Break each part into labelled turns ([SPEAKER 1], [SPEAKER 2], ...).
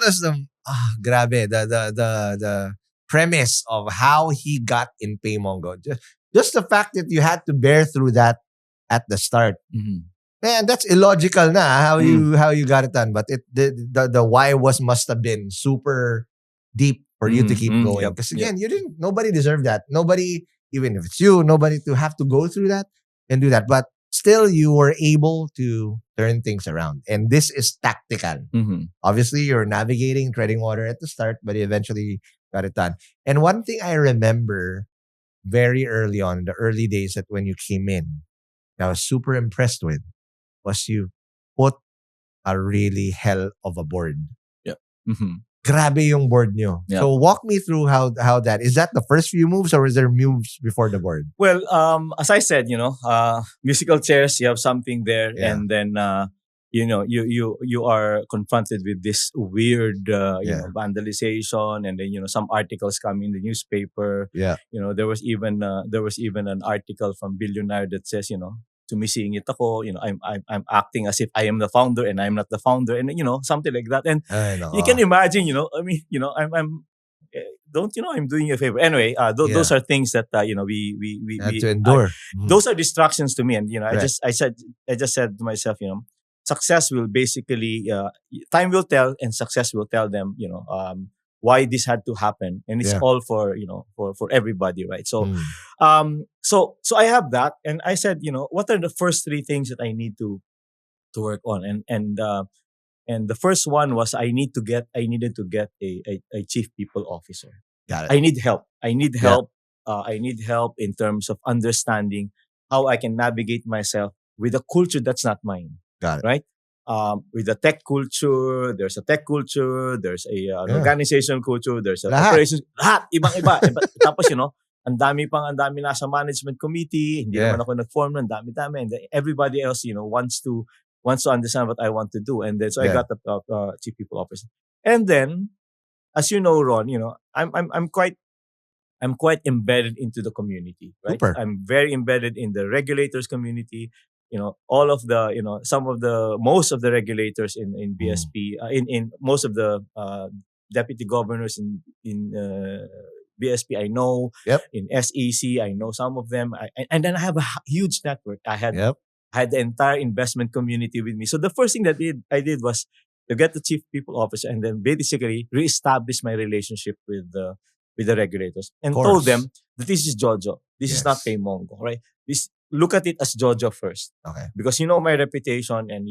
[SPEAKER 1] was grabe, the premise of how he got in Paymongo. Just the fact that you had to bear through that at the start. Man, that's illogical na how you got it done. But the why must have been super deep for you to keep going. Because again, nobody deserved that. Nobody, even if it's you, nobody to have to go through that and do that. But still, you were able to turn things around. And this is tactical. Obviously, you're navigating, treading water at the start, but you eventually got it done. And one thing I remember very early on, in the early days that when you came in, I was super impressed with, was you put a really hell of a board.
[SPEAKER 2] Yeah.
[SPEAKER 1] Grabe yung board nyo.
[SPEAKER 2] Yeah.
[SPEAKER 1] So walk me through how that, is that the first few moves or is there moves before the board?
[SPEAKER 2] Well, as I said, musical chairs, you have something there,
[SPEAKER 1] Yeah.
[SPEAKER 2] and then you are confronted with this weird vandalization, and then some articles come in the newspaper.
[SPEAKER 1] Yeah.
[SPEAKER 2] There was even an article from Billionaire that says, sumisingit ako, I'm acting as if I am the founder and I'm not the founder, and something like that. And you can imagine, I'm I'm doing you a favor. Anyway, those are things that we
[SPEAKER 1] had to endure.
[SPEAKER 2] Those are distractions to me, and
[SPEAKER 1] Right.
[SPEAKER 2] I just said to myself, success will basically time will tell, and success will tell them, why this had to happen, and it's all for for everybody, right? So so I have that, and I said, what are the first three things that I need to work on, and the first one was I needed to get a chief people officer.
[SPEAKER 1] Got it.
[SPEAKER 2] I need help. I need help. I need help in terms of understanding how I can navigate myself with a culture that's not mine.
[SPEAKER 1] Got it.
[SPEAKER 2] Right? With the tech culture, there's a tech culture, there's an organizational culture, there's a operations, lahat, ibang-iba. Tapos, ang dami nasa management committee, hindi naman ako nag-form ng dami-dami, and everybody else, wants to understand what I want to do. And then, so I got the chief people officer. And then, as you know, Ron, I'm quite embedded into the community, right?
[SPEAKER 1] Super.
[SPEAKER 2] I'm very embedded in the regulators community. All of the, most of the regulators in BSP, in most of the deputy governors in BSP, I know.
[SPEAKER 1] Yep.
[SPEAKER 2] In SEC, I know some of them. And then I have a huge network. I had the entire investment community with me. So the first thing that I did was to get the chief people officer, and then basically reestablish my relationship with the regulators, and told them that this is Jojo. This is not Paymongo, right? Look at it as Jojo first.
[SPEAKER 1] Okay.
[SPEAKER 2] Because my reputation, and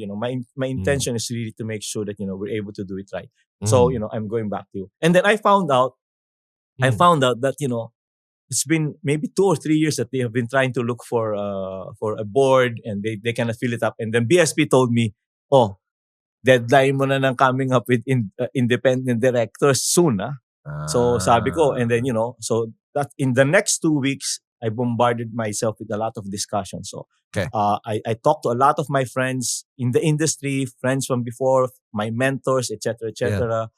[SPEAKER 2] my intention is really to make sure that we're able to do it right. So I'm going back to you. And then I found out that it's been maybe 2 or 3 years that they have been trying to look for a board, and they cannot fill it up. And then BSP told me, deadline mo na ng coming up with independent directors soon. So sabi ko, and then so that in the next 2 weeks, I bombarded myself with a lot of discussions. So I talked to a lot of my friends in the industry, friends from before, my mentors, etc., etc.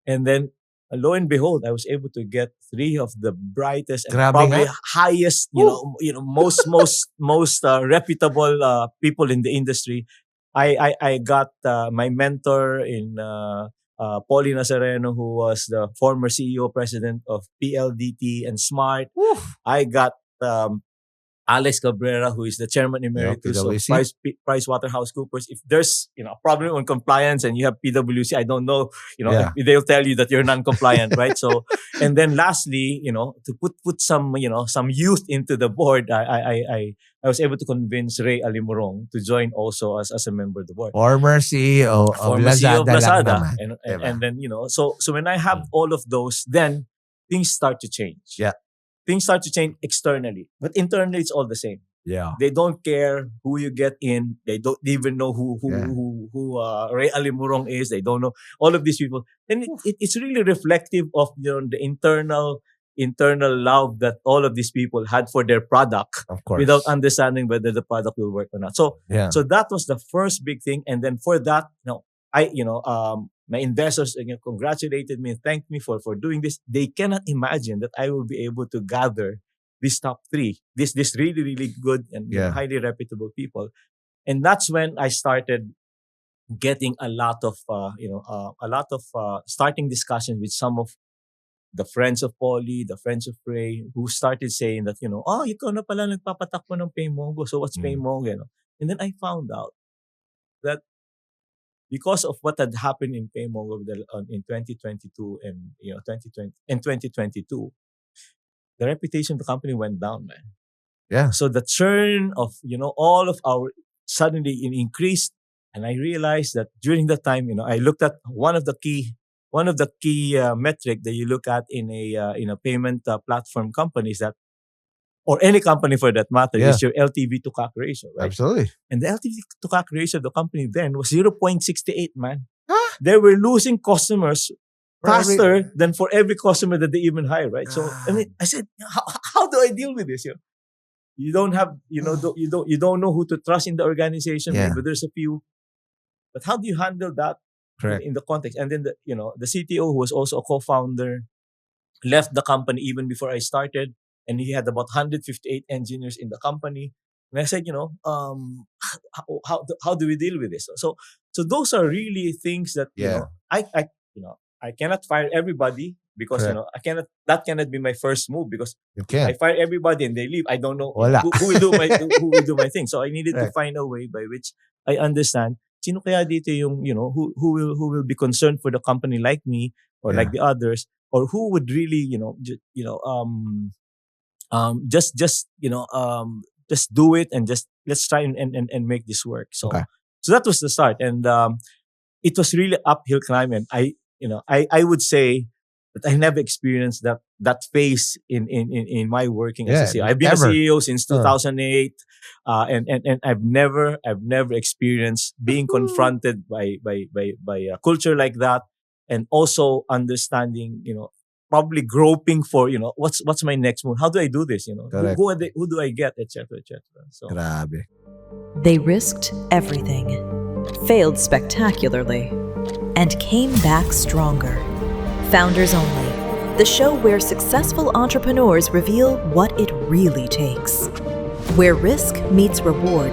[SPEAKER 2] And then lo and behold, I was able to get 3 of the brightest and probably highest, most reputable people in the industry. I got my mentor in Paulie Nazareno, who was the former CEO president of PLDT and Smart. I got Alex Cabrera, who is the chairman emeritus of PricewaterhouseCoopers. If there's a problem on compliance and you have PwC, I don't know, they'll tell you that you're non-compliant, right? So, and then lastly, to put some some youth into the board, I was able to convince Ray Alimurong to join also as a member of the board.
[SPEAKER 1] Former CEO of Lazada.
[SPEAKER 2] And then so when I have all of those, then things start to change.
[SPEAKER 1] Yeah.
[SPEAKER 2] Things start to change externally, but internally it's all the same.
[SPEAKER 1] Yeah.
[SPEAKER 2] They don't care who you get in. They don't even know who Ray Alimurong is. They don't know all of these people. And it's really reflective of the internal love that all of these people had for their product,
[SPEAKER 1] of course,
[SPEAKER 2] without understanding whether the product will work or not. So so that was the first big thing. And then for that, my investors congratulated me and thanked me for doing this. They cannot imagine that I will be able to gather these top 3, this really, really good and highly reputable people. And that's when I started getting a lot of starting discussions with some of the friends of Polly, the friends of Ray, who started saying that, oh, ikaw na pala nagpapatakbo ng PayMongo. So what's PayMongo? And then I found out that because of what had happened in PayMongo in 2022 and 2020 and 2022, the reputation of the company went down, man.
[SPEAKER 1] Yeah.
[SPEAKER 2] So the churn of all of our suddenly increased, and I realized that during that time, I looked at one of the key metric that you look at in a payment platform companies, that, or any company for that matter, is your LTV to CAC ratio, right?
[SPEAKER 1] Absolutely.
[SPEAKER 2] And the LTV to CAC ratio of the company then was 0.68, man.
[SPEAKER 1] Huh?
[SPEAKER 2] They were losing customers faster than for every customer that they even hire, right? So I said, how do I deal with this? You don't have, you don't know who to trust in the organization.
[SPEAKER 1] Yeah.
[SPEAKER 2] Maybe there's a few, but how do you handle that in the context? And then the CTO, who was also a co-founder, left the company even before I started, and he had about 158 engineers in the company. And I said, how do we deal with this? So those are really things that I cannot fire everybody, because that cannot be my first move, because I fire everybody and they leave. I don't know who will do my thing. So I needed to find a way by which I understand sino kaya dito yung who will be concerned for the company like me or like the others, or who would really just do it and just let's try and make this work. So that was the start, and it was really uphill climb, and I would say that I never experienced that phase in my working as a CEO. I've been a CEO since 2008, and I've never experienced being confronted by a culture like that, and also understanding, probably groping for, what's my next move? How do I do this? Who do I get, etc. So
[SPEAKER 1] Grabe.
[SPEAKER 3] They risked everything, failed spectacularly, and came back stronger. Founders Only, the show where successful entrepreneurs reveal what it really takes. Where risk meets reward.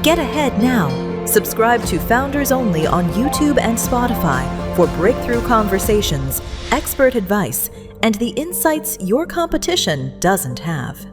[SPEAKER 3] Get ahead now. Subscribe to Founders Only on YouTube and Spotify for breakthrough conversations, expert advice, and the insights your competition doesn't have.